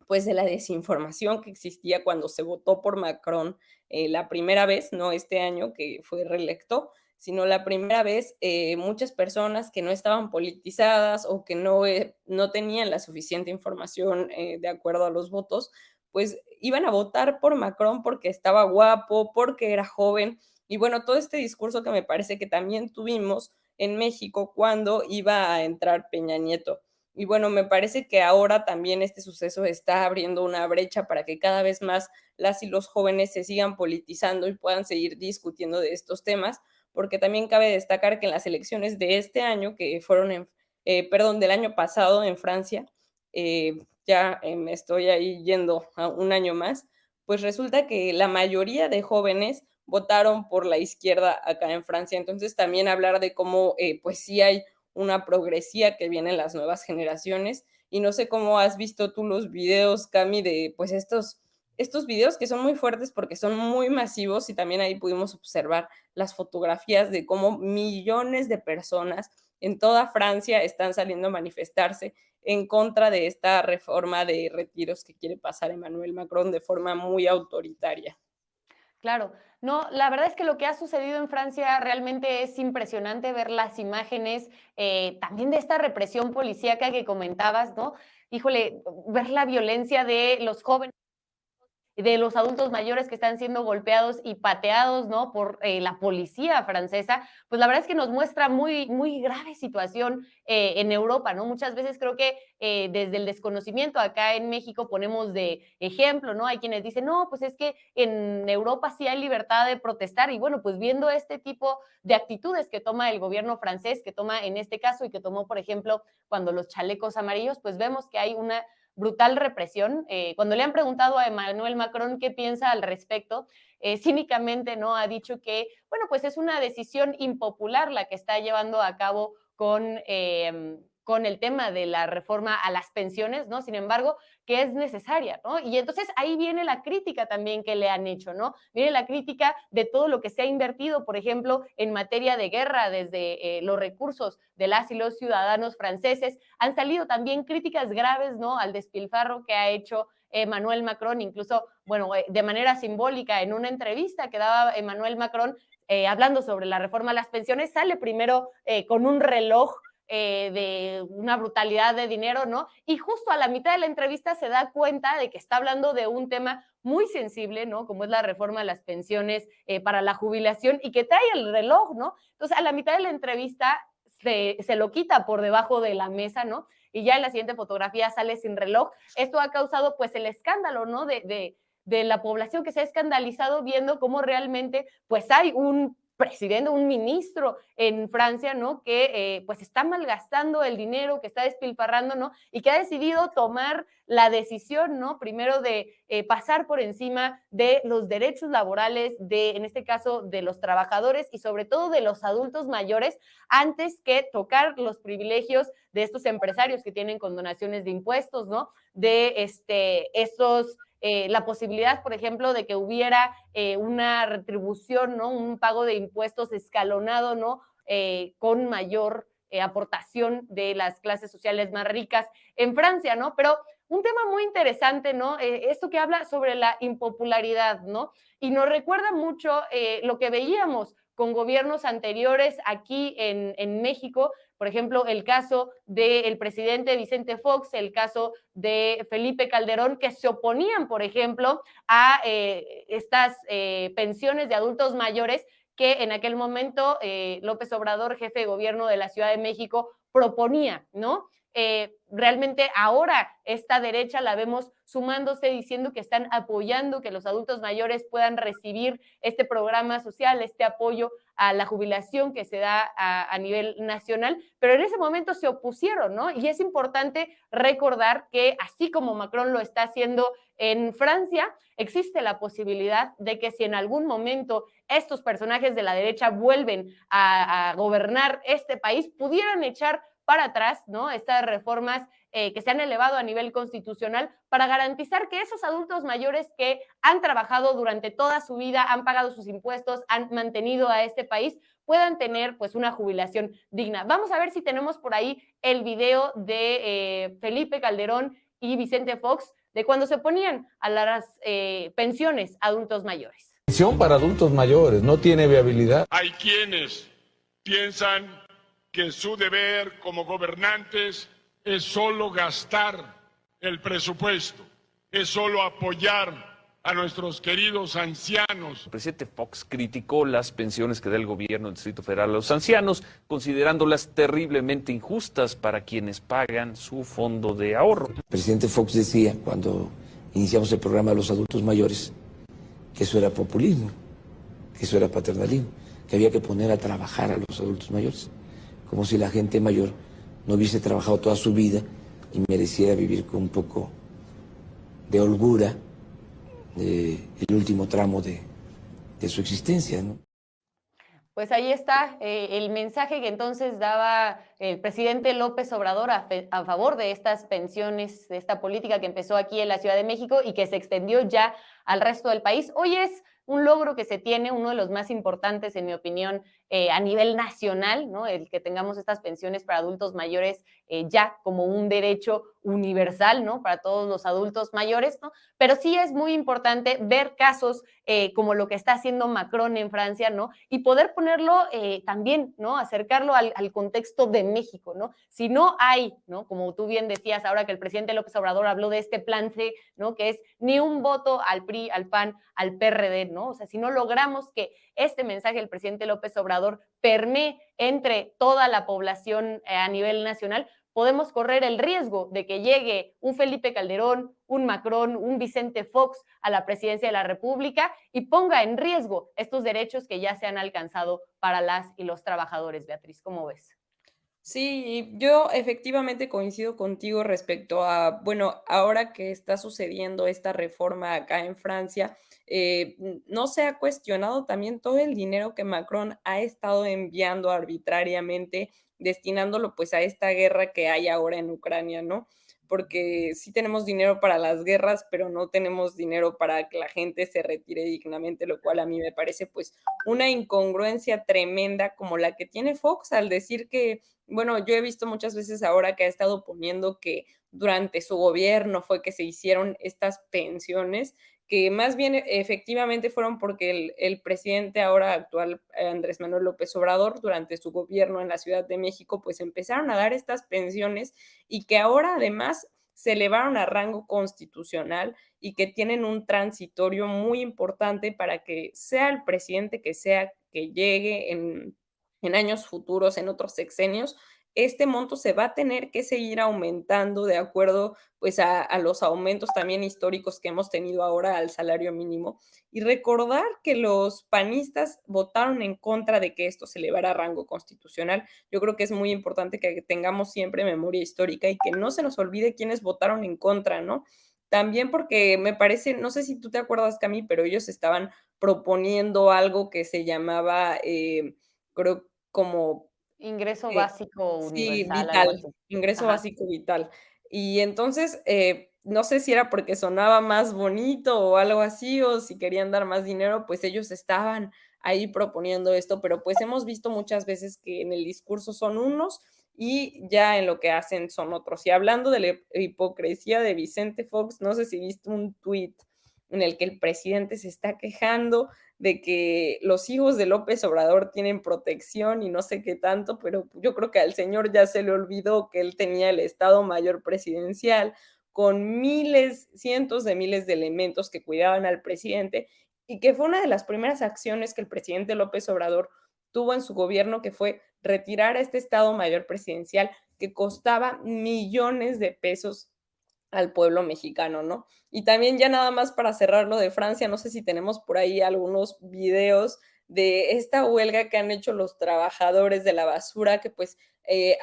pues de la desinformación que existía cuando se votó por Macron la primera vez, no este año que fue reelecto, sino la primera vez, muchas personas que no estaban politizadas o que no tenían la suficiente información de acuerdo a los votos, pues iban a votar por Macron porque estaba guapo, porque era joven. Y bueno, todo este discurso que me parece que también tuvimos en México cuando iba a entrar Peña Nieto. Y bueno, me parece que ahora también este suceso está abriendo una brecha para que cada vez más las y los jóvenes se sigan politizando y puedan seguir discutiendo de estos temas, porque también cabe destacar que en las elecciones de este año, que fueron perdón, del año pasado en Francia, ya me estoy ahí yendo a un año más, pues resulta que la mayoría de jóvenes votaron por la izquierda acá en Francia. Entonces también hablar de cómo pues sí hay una progresía que viene en las nuevas generaciones. Y no sé cómo has visto tú los videos, Cami, de pues estos videos que son muy fuertes porque son muy masivos y también ahí pudimos observar las fotografías de cómo millones de personas en toda Francia están saliendo a manifestarse en contra de esta reforma de retiros que quiere pasar Emmanuel Macron de forma muy autoritaria. Claro, no, la verdad es que lo que ha sucedido en Francia realmente es impresionante ver las imágenes, también de esta represión policíaca que comentabas, ¿no? Híjole, ver la violencia de los jóvenes, de los adultos mayores que están siendo golpeados y pateados, ¿no? Por la policía francesa, pues la verdad es que nos muestra muy grave situación en Europa, ¿no? Muchas veces creo que desde el desconocimiento acá en México ponemos de ejemplo, ¿no? Hay quienes dicen, no, pues es que en Europa sí hay libertad de protestar y bueno, pues viendo este tipo de actitudes que toma el gobierno francés, que toma en este caso y que tomó, por ejemplo, cuando los chalecos amarillos, pues vemos que hay una brutal represión. Cuando le han preguntado a Emmanuel Macron qué piensa al respecto, cínicamente no ha dicho que, bueno, pues es una decisión impopular la que está llevando a cabo con el tema de la reforma a las pensiones, ¿no? Sin embargo, que es necesaria, ¿no? Y entonces ahí viene la crítica también que le han hecho, ¿no? Viene la crítica de todo lo que se ha invertido, por ejemplo, en materia de guerra, desde los recursos de las y los ciudadanos franceses. Han salido también críticas graves, ¿no? Al despilfarro que ha hecho Emmanuel Macron, incluso, bueno, de manera simbólica, en una entrevista que daba Emmanuel Macron, hablando sobre la reforma a las pensiones, sale primero con un reloj de una brutalidad de dinero, ¿no? Y justo a la mitad de la entrevista se da cuenta de que está hablando de un tema muy sensible, ¿no? Como es la reforma de las pensiones para la jubilación y que trae el reloj, ¿no? Entonces, a la mitad de la entrevista se lo quita por debajo de la mesa, ¿no? Y ya en la siguiente fotografía sale sin reloj. Esto ha causado, pues, el escándalo, ¿no? De la población que se ha escandalizado viendo cómo realmente, pues, hay un presidente, un ministro en Francia, ¿no? Que pues está malgastando el dinero, que está despilfarrando, ¿no? Y que ha decidido tomar la decisión, ¿no? Primero de pasar por encima de los derechos laborales, en este caso, de los trabajadores y sobre todo de los adultos mayores, antes que tocar los privilegios de estos empresarios que tienen condonaciones de impuestos, ¿no? De estos la posibilidad, por ejemplo, de que hubiera una retribución, ¿no? Un pago de impuestos escalonado, ¿no? Con mayor aportación de las clases sociales más ricas en Francia, ¿no? Pero un tema muy interesante, ¿no? Esto que habla sobre la impopularidad, ¿no? Y nos recuerda mucho lo que veíamos con gobiernos anteriores aquí en México, por ejemplo, el caso del presidente Vicente Fox, el caso de Felipe Calderón, que se oponían, por ejemplo, a estas pensiones de adultos mayores que en aquel momento López Obrador, jefe de gobierno de la Ciudad de México, proponía, ¿no? Realmente ahora esta derecha la vemos sumándose diciendo que están apoyando que los adultos mayores puedan recibir este programa social, este apoyo a la jubilación que se da a nivel nacional, pero en ese momento se opusieron, ¿no? Y es importante recordar que así como Macron lo está haciendo en Francia, existe la posibilidad de que si en algún momento estos personajes de la derecha vuelven a gobernar este país, pudieran echar para atrás, ¿no? Estas reformas que se han elevado a nivel constitucional para garantizar que esos adultos mayores que han trabajado durante toda su vida, han pagado sus impuestos, han mantenido a este país, puedan tener pues una jubilación digna. Vamos a ver si tenemos por ahí el video de Felipe Calderón y Vicente Fox de cuando se ponían a las pensiones a adultos mayores. Pensión para adultos mayores no tiene viabilidad. Hay quienes piensan que su deber como gobernantes es solo gastar el presupuesto, es solo apoyar a nuestros queridos ancianos. El presidente Fox criticó las pensiones que da el gobierno del Distrito Federal a los ancianos, considerándolas terriblemente injustas para quienes pagan su fondo de ahorro. El presidente Fox decía, cuando iniciamos el programa de los adultos mayores, que eso era populismo, que eso era paternalismo, que había que poner a trabajar a los adultos mayores, como si la gente mayor no hubiese trabajado toda su vida y mereciera vivir con un poco de holgura el último tramo de su existencia, ¿no? Pues ahí está el mensaje que entonces daba el presidente López Obrador a favor de estas pensiones, de esta política que empezó aquí en la Ciudad de México y que se extendió ya al resto del país. Hoy es un logro que se tiene, uno de los más importantes, en mi opinión, a nivel nacional, ¿no? El que tengamos estas pensiones para adultos mayores ya como un derecho universal, ¿no? Para todos los adultos mayores, ¿no? Pero sí es muy importante ver casos como lo que está haciendo Macron en Francia, ¿no? Y poder ponerlo también, ¿no? Acercarlo al contexto de México, ¿no? Si no hay, ¿no? Como tú bien decías ahora que el presidente López Obrador habló de este plan C, ¿no? Que es ni un voto al PRI, al PAN, al PRD, ¿no? O sea, si no logramos que este mensaje del presidente López Obrador permee entre toda la población a nivel nacional, podemos correr el riesgo de que llegue un Felipe Calderón, un Macron, un Vicente Fox a la presidencia de la República y ponga en riesgo estos derechos que ya se han alcanzado para las y los trabajadores. Beatriz, ¿cómo ves? Sí, yo efectivamente coincido contigo respecto a, bueno, ahora que está sucediendo esta reforma acá en Francia, no se ha cuestionado también todo el dinero que Macron ha estado enviando arbitrariamente, destinándolo pues a esta guerra que hay ahora en Ucrania, ¿no? Porque sí tenemos dinero para las guerras, pero no tenemos dinero para que la gente se retire dignamente, lo cual a mí me parece pues una incongruencia tremenda como la que tiene Fox al decir que bueno, yo he visto muchas veces ahora que ha estado poniendo que durante su gobierno fue que se hicieron estas pensiones, que más bien efectivamente fueron porque el presidente ahora actual, Andrés Manuel López Obrador, durante su gobierno en la Ciudad de México, pues empezaron a dar estas pensiones y que ahora además se elevaron a rango constitucional y que tienen un transitorio muy importante para que sea el presidente que sea que llegue en años futuros, en otros sexenios, este monto se va a tener que seguir aumentando de acuerdo pues a los aumentos también históricos que hemos tenido ahora al salario mínimo. Y recordar que los panistas votaron en contra de que esto se elevara a rango constitucional. Yo creo que es muy importante que tengamos siempre memoria histórica y que no se nos olvide quiénes votaron en contra, ¿no? También porque me parece, no sé si tú te acuerdas, Cami, pero ellos estaban proponiendo algo que se llamaba, creo, como Ingreso básico sí, universal, algo vital, así. ingreso Ajá. básico vital. Y entonces, no sé si era porque sonaba más bonito o algo así, o si querían dar más dinero, pues ellos estaban ahí proponiendo esto, pero pues hemos visto muchas veces que en el discurso son unos y ya en lo que hacen son otros. Y hablando de la hipocresía de Vicente Fox, no sé si viste un tuit en el que el presidente se está quejando de que los hijos de López Obrador tienen protección y no sé qué tanto, pero yo creo que al señor ya se le olvidó que él tenía el Estado Mayor Presidencial con miles, cientos de miles de elementos que cuidaban al presidente y que fue una de las primeras acciones que el presidente López Obrador tuvo en su gobierno, que fue retirar a este Estado Mayor Presidencial que costaba millones de pesos al pueblo mexicano, ¿no? Y también ya nada más para cerrar lo de Francia, no sé si tenemos por ahí algunos videos de esta huelga que han hecho los trabajadores de la basura, que pues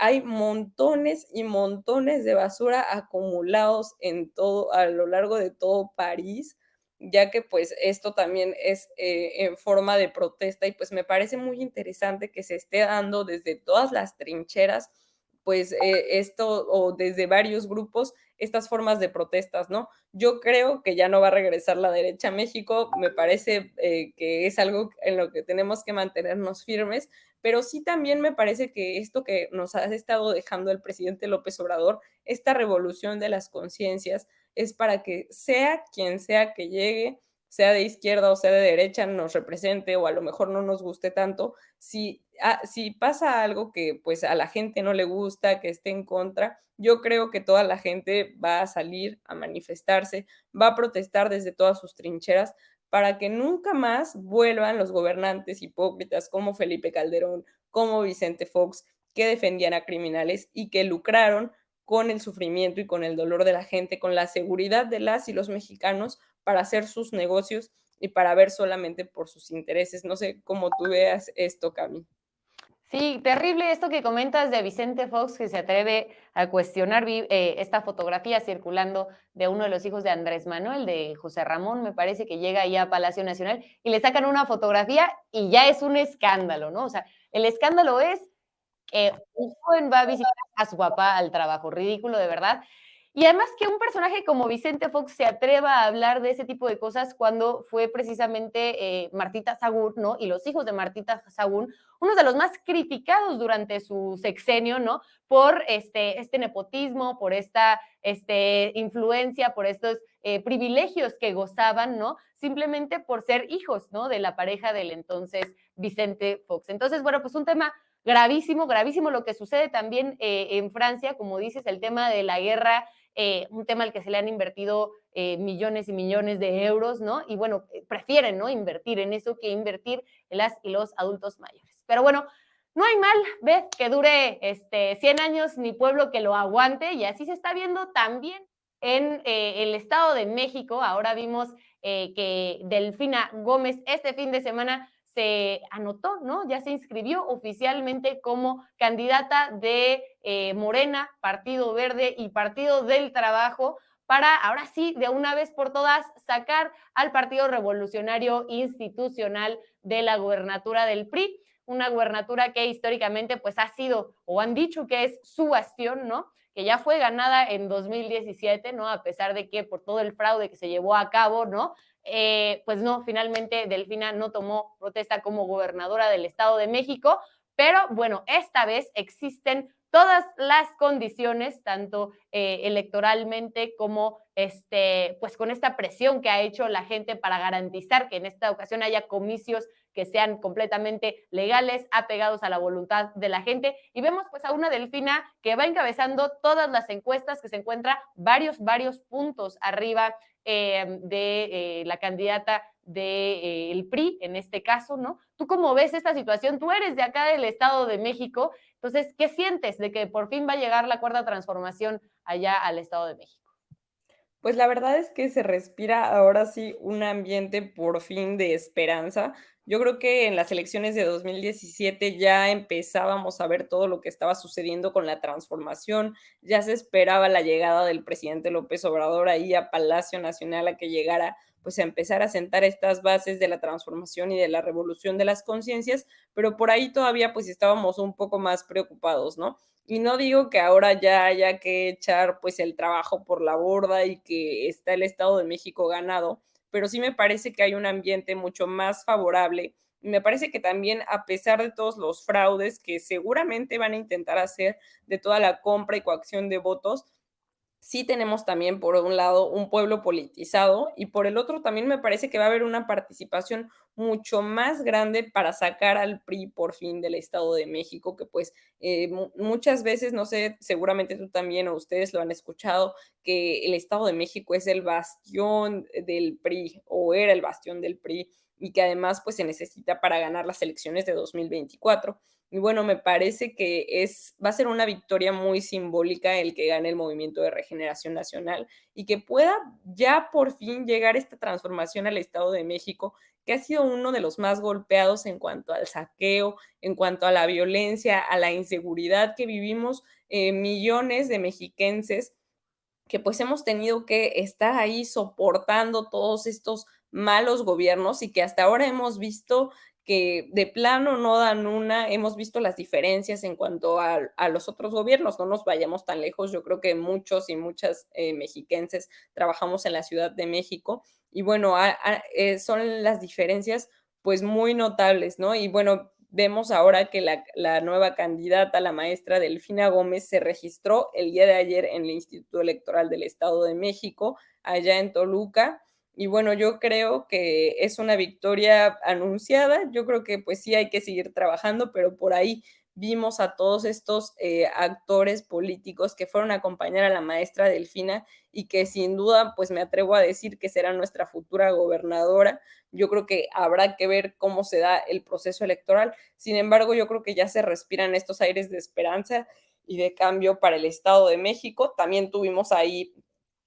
hay montones y montones de basura acumulados en todo, a lo largo de todo París, ya que pues esto también es en forma de protesta y pues me parece muy interesante que se esté dando desde todas las trincheras, pues esto o desde varios grupos estas formas de protestas, ¿no? Yo creo que ya no va a regresar la derecha a México, me parece que es algo en lo que tenemos que mantenernos firmes, pero sí también me parece que esto que nos ha estado dejando el presidente López Obrador, esta revolución de las conciencias, es para que sea quien sea que llegue, sea de izquierda o sea de derecha, nos represente o a lo mejor no nos guste tanto, si pasa algo que pues a la gente no le gusta, que esté en contra, yo creo que toda la gente va a salir a manifestarse, va a protestar desde todas sus trincheras para que nunca más vuelvan los gobernantes hipócritas como Felipe Calderón, como Vicente Fox, que defendían a criminales y que lucraron con el sufrimiento y con el dolor de la gente, con la seguridad de las y los mexicanos para hacer sus negocios y para ver solamente por sus intereses. No sé cómo tú veas esto, Cami. Sí, terrible esto que comentas de Vicente Fox, que se atreve a cuestionar esta fotografía circulando de uno de los hijos de Andrés Manuel, de José Ramón, me parece que llega ahí a Palacio Nacional y le sacan una fotografía y ya es un escándalo, ¿no? O sea, el escándalo es que un joven va a visitar a su papá al trabajo, ridículo de verdad. Y además que un personaje como Vicente Fox se atreva a hablar de ese tipo de cosas cuando fue precisamente Martita Sagún, ¿no? Y los hijos de Martita Sagún, uno de los más criticados durante su sexenio, ¿no? Por este nepotismo, por esta influencia, por estos privilegios que gozaban, ¿no? Simplemente por ser hijos, ¿no? De la pareja del entonces Vicente Fox. Entonces, bueno, pues un tema gravísimo, gravísimo lo que sucede también en Francia, como dices, el tema de la guerra, un tema al que se le han invertido millones y millones de euros, ¿no? Y bueno, prefieren, ¿no? Invertir en eso que invertir en las y los adultos mayores. Pero bueno, no hay mal, Beth, que dure 100 años ni pueblo que lo aguante, y así se está viendo también en el Estado de México. Ahora vimos que Delfina Gómez este fin de semana se anotó, ¿no? Ya se inscribió oficialmente como candidata de Morena, Partido Verde y Partido del Trabajo para ahora sí, de una vez por todas, sacar al Partido Revolucionario Institucional de la gubernatura del PRI, una gubernatura que históricamente pues ha sido o han dicho que es su bastión, ¿no? Que ya fue ganada en 2017, ¿no? A pesar de que por todo el fraude que se llevó a cabo, ¿no? Pues no, finalmente Delfina no tomó protesta como gobernadora del Estado de México, pero bueno, esta vez existen todas las condiciones, tanto electoralmente como pues con esta presión que ha hecho la gente para garantizar que en esta ocasión haya comicios que sean completamente legales, apegados a la voluntad de la gente. Y vemos pues a una Delfina que va encabezando todas las encuestas, que se encuentra varios puntos arriba de la candidata del PRI, en este caso, ¿no? ¿Tú cómo ves esta situación? Tú eres de acá del Estado de México, entonces, ¿qué sientes de que por fin va a llegar la cuarta transformación allá al Estado de México? Pues la verdad es que se respira ahora sí un ambiente por fin de esperanza. Yo creo que en las elecciones de 2017 ya empezábamos a ver todo lo que estaba sucediendo con la transformación, ya se esperaba la llegada del presidente López Obrador ahí a Palacio Nacional a que llegara pues a empezar a sentar estas bases de la transformación y de la revolución de las conciencias, pero por ahí todavía pues estábamos un poco más preocupados, ¿no? Y no digo que ahora ya haya que echar pues el trabajo por la borda y que está el Estado de México ganado, pero sí me parece que hay un ambiente mucho más favorable. Y me parece que también, a pesar de todos los fraudes que seguramente van a intentar hacer, de toda la compra y coacción de votos, sí tenemos también, por un lado, un pueblo politizado y por el otro también me parece que va a haber una participación mucho más grande para sacar al PRI por fin del Estado de México, que pues muchas veces, no sé, seguramente tú también o ustedes lo han escuchado, que el Estado de México es el bastión del PRI o era el bastión del PRI y que además pues se necesita para ganar las elecciones de 2024. Y bueno, me parece que va a ser una victoria muy simbólica el que gane el Movimiento de Regeneración Nacional y que pueda ya por fin llegar esta transformación al Estado de México, que ha sido uno de los más golpeados en cuanto al saqueo, en cuanto a la violencia, a la inseguridad que vivimos millones de mexiquenses que pues hemos tenido que estar ahí soportando todos estos malos gobiernos y que hasta ahora hemos visto que de plano no dan una, hemos visto las diferencias en cuanto a los otros gobiernos, no nos vayamos tan lejos, yo creo que muchos y muchas mexiquenses trabajamos en la Ciudad de México y bueno, son las diferencias pues muy notables, ¿no? Y bueno, vemos ahora que la nueva candidata, la maestra Delfina Gómez, se registró el día de ayer en el Instituto Electoral del Estado de México, allá en Toluca. Y bueno, yo creo que es una victoria anunciada. Yo creo que pues sí hay que seguir trabajando, pero por ahí vimos a todos estos actores políticos que fueron a acompañar a la maestra Delfina y que sin duda pues me atrevo a decir que será nuestra futura gobernadora. Yo creo que habrá que ver cómo se da el proceso electoral. Sin embargo, yo creo que ya se respiran estos aires de esperanza y de cambio para el Estado de México. También tuvimos ahí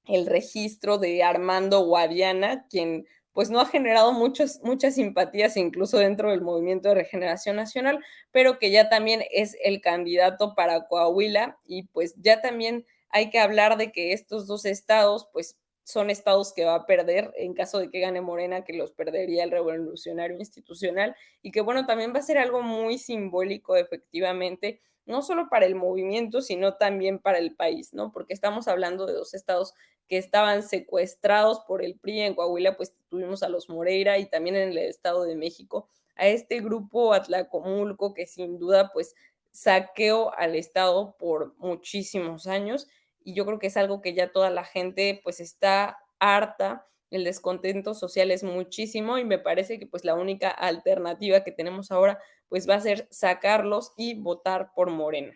el registro de Armando Guadiana, quien pues no ha generado muchas simpatías incluso dentro del Movimiento de Regeneración Nacional, pero que ya también es el candidato para Coahuila y pues ya también hay que hablar de que estos dos estados pues son estados que va a perder en caso de que gane Morena, que los perdería el Revolucionario Institucional, y que bueno, también va a ser algo muy simbólico efectivamente, no solo para el movimiento, sino también para el país, ¿no? Porque estamos hablando de dos estados que estaban secuestrados por el PRI. En Coahuila pues tuvimos a los Moreira, y también en el Estado de México a este grupo Atlacomulco, que sin duda pues saqueó al estado por muchísimos años, y yo creo que es algo que ya toda la gente pues está harta. El descontento social es muchísimo, y me parece que pues la única alternativa que tenemos ahora pues va a ser sacarlos y votar por Morena.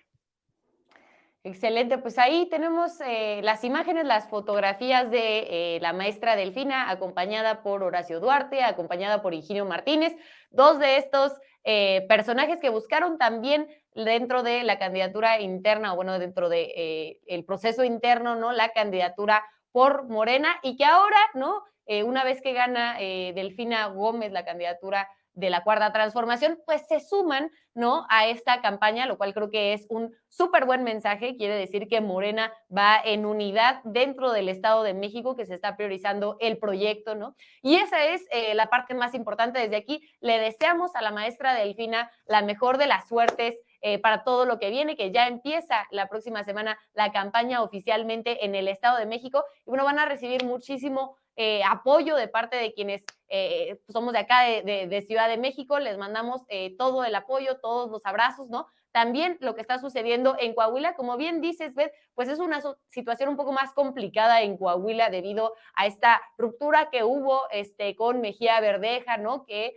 Excelente, pues ahí tenemos las imágenes, las fotografías de la maestra Delfina, acompañada por Horacio Duarte, acompañada por Higinio Martínez, dos de estos personajes que buscaron también dentro de la candidatura interna, o bueno, dentro de el proceso interno, ¿no? La candidatura por Morena, y que ahora, ¿no? Una vez que gana Delfina Gómez la candidatura de la Cuarta Transformación, pues se suman, ¿no? A esta campaña, lo cual creo que es un súper buen mensaje. Quiere decir que Morena va en unidad dentro del Estado de México, que se está priorizando el proyecto, ¿no? Y esa es la parte más importante. Desde aquí le deseamos a la maestra Delfina la mejor de las suertes para todo lo que viene, que ya empieza la próxima semana la campaña oficialmente en el Estado de México. Y bueno, van a recibir muchísimo apoyo de parte de quienes somos de acá, de Ciudad de México. Les mandamos todo el apoyo, todos los abrazos, ¿no? También lo que está sucediendo en Coahuila, como bien dices, Beth, pues es una situación un poco más complicada en Coahuila debido a esta ruptura que hubo con Mejía Verdeja, ¿no? Que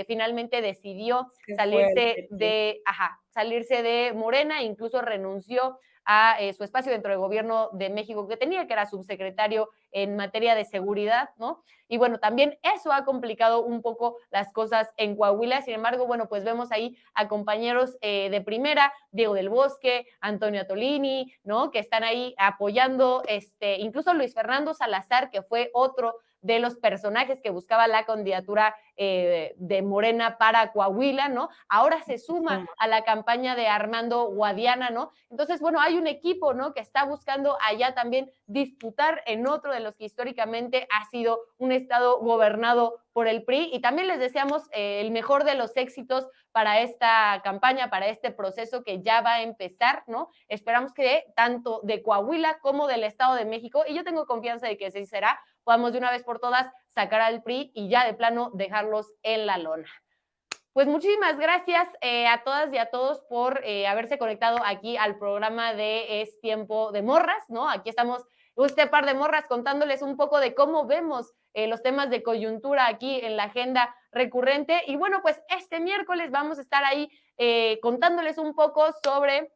finalmente decidió Qué salirse fuerte, sí. salirse de Morena, incluso renunció a su espacio dentro del gobierno de México que tenía, que era subsecretario en materia de seguridad, ¿no? Y bueno, también eso ha complicado un poco las cosas en Coahuila. Sin embargo, bueno, pues vemos ahí a compañeros de primera, Diego del Bosque, Antonio Atolini, ¿no? Que están ahí apoyando, incluso Luis Fernando Salazar, que fue otro de los personajes que buscaba la candidatura de Morena para Coahuila, ¿no? Ahora se suma a la campaña de Armando Guadiana, ¿no? Entonces, bueno, hay un equipo, ¿no? Que está buscando allá también disputar en otro de los que históricamente ha sido un estado gobernado por el PRI, y también les deseamos el mejor de los éxitos para esta campaña, para este proceso que ya va a empezar, ¿no? Esperamos que tanto de Coahuila como del Estado de México, y yo tengo confianza de que así será, podamos de una vez por todas sacar al PRI y ya de plano dejarlos en la lona. Pues muchísimas gracias a todas y a todos por haberse conectado aquí al programa de Es Tiempo de Morras, ¿no? Aquí estamos este par de morras contándoles un poco de cómo vemos los temas de coyuntura aquí en la agenda recurrente. Y bueno, pues este miércoles vamos a estar ahí contándoles un poco sobre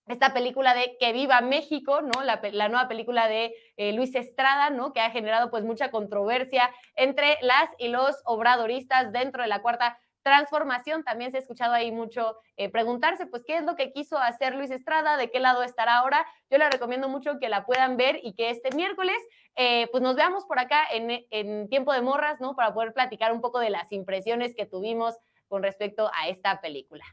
esta película de Que Viva México, ¿no? La nueva película de Luis Estrada, ¿no? Que ha generado pues mucha controversia entre las y los obradoristas dentro de la Cuarta Transformación. También se ha escuchado ahí mucho preguntarse, pues, ¿qué es lo que quiso hacer Luis Estrada? ¿De qué lado estará ahora? Yo les recomiendo mucho que la puedan ver y que este miércoles, pues, nos veamos por acá en Tiempo de Morras, ¿no? Para poder platicar un poco de las impresiones que tuvimos con respecto a esta película.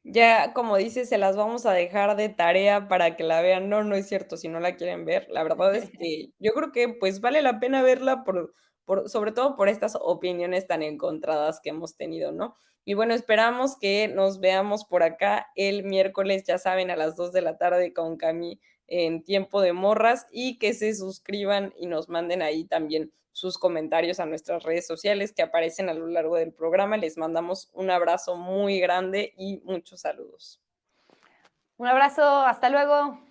Ya, como dices, se las vamos a dejar de tarea para que la vean. No, no es cierto, si no la quieren ver. La verdad es que yo creo que, pues, vale la pena verla sobre todo por estas opiniones tan encontradas que hemos tenido, ¿no? Y bueno, esperamos que nos veamos por acá el miércoles, ya saben, a las 2 de la tarde con Cami en Tiempo de Morras, y que se suscriban y nos manden ahí también sus comentarios a nuestras redes sociales que aparecen a lo largo del programa. Les mandamos un abrazo muy grande y muchos saludos. Un abrazo, hasta luego.